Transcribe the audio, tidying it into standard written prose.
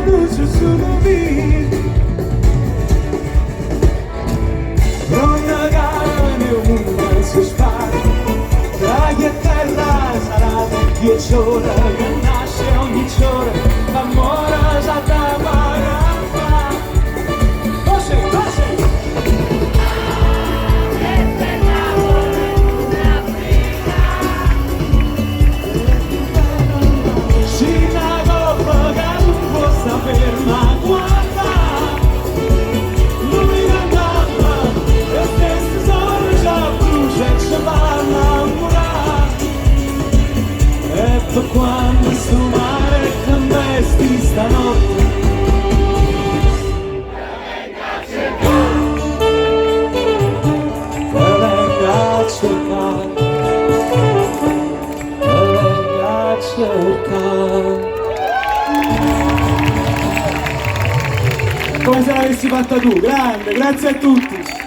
luce su di Pronta carne ovunque si spara, tra chi è terra sarà 10 ore che nasce ogni giorno, l'amore sa da parata. Così, così. Ferma, guarda, l'unica gamba, e stesse sono già brucia e ci va a innamorare. E per quando sto mare che vesti stanotte, che venga a cercare, che venga a cercare. Come se l'avessi fatta tu, grande, grazie a tutti.